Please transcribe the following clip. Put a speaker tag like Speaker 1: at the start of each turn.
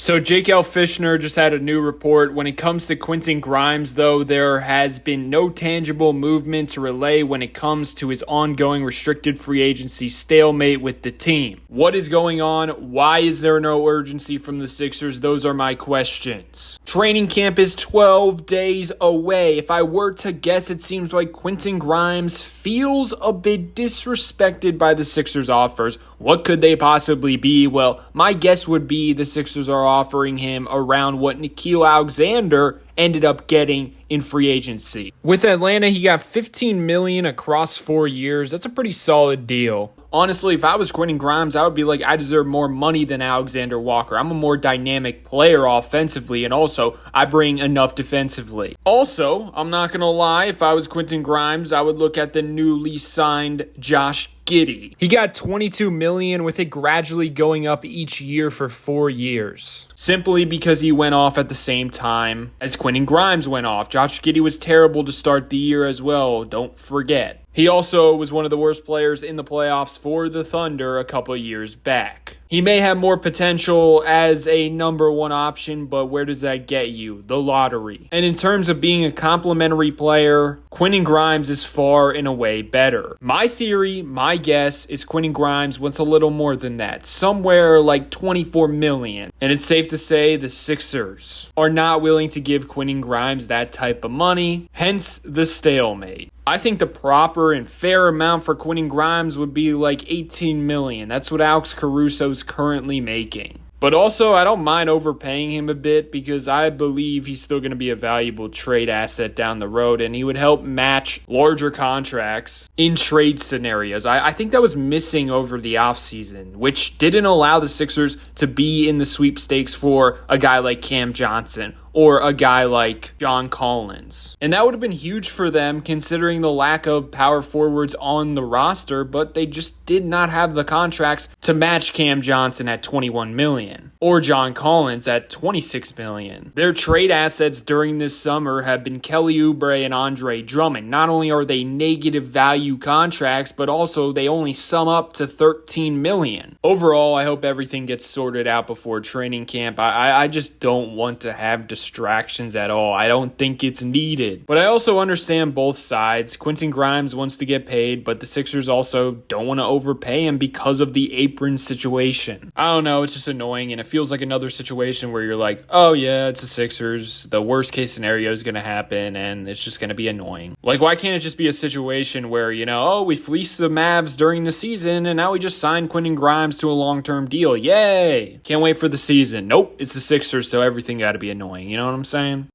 Speaker 1: So Jake L. Fishner just had a new report. When it comes to Quentin Grimes, though, there has been no tangible movement to relay when it comes to his ongoing restricted free agency stalemate with the team. What is going on? Why is there no urgency from the Sixers? Those are my questions. Training camp is 12 days away. If I were to guess, it seems like Quentin Grimes feels a bit disrespected by the Sixers' offers. What could they possibly be? Well, my guess would be the Sixers are offering him around what Nickeil Alexander ended up getting in free agency. With Atlanta, he got $15 million across 4 years. That's a pretty solid deal. Honestly, if I was Quentin Grimes, I would be like, I deserve more money than Alexander Walker. I'm a more dynamic player offensively, and also I bring enough defensively. Also, I'm not going to lie, if I was Quentin Grimes, I would look at the newly signed Josh Giddey. He got $22 million, with it gradually going up each year for 4 years. Simply because he went off at the same time as Quentin Grimes went off. Josh Giddey was terrible to start the year as well, don't forget. He also was one of the worst players in the playoffs for the Thunder a couple years back. He may have more potential as a number one option, but where does that get you? The lottery. And in terms of being a complementary player, Quentin Grimes is far and away better. My theory, my guess, is Quentin Grimes wants a little more than that. Somewhere like $24 million. And it's safe to say the Sixers are not willing to give Quentin Grimes that type of money, hence the stalemate. I think the proper and fair amount for Quentin Grimes would be like $18 million. That's what Alex Caruso's currently making. But also, I don't mind overpaying him a bit because I believe he's still going to be a valuable trade asset down the road, and he would help match larger contracts in trade scenarios. I think that was missing over the offseason, which didn't allow the Sixers to be in the sweepstakes for a guy like Cam Johnson or a guy like John Collins. And that would have been huge for them considering the lack of power forwards on the roster, but they just did not have the contracts to match Cam Johnson at $21 million or John Collins at $26 million. Their trade assets during this summer have been Kelly Oubre and Andre Drummond. Not only are they negative value contracts, but also they only sum up to $13 million. Overall, I hope everything gets sorted out before training camp. I just don't want to have distractions at all. I don't think it's needed. But I also understand both sides. Quentin Grimes wants to get paid, but the Sixers also don't want to overpay him because of the apron situation. I don't know, it's just annoying, and it feels like another situation where you're like, oh yeah, it's the Sixers. The worst case scenario is going to happen, and it's just going to be annoying. Like, why can't it just be a situation where, we fleeced the Mavs during the season, and now we just signed Quentin Grimes to a long-term deal. Yay! Can't wait for the season. Nope, it's the Sixers, so everything got to be annoying. You know what I'm saying?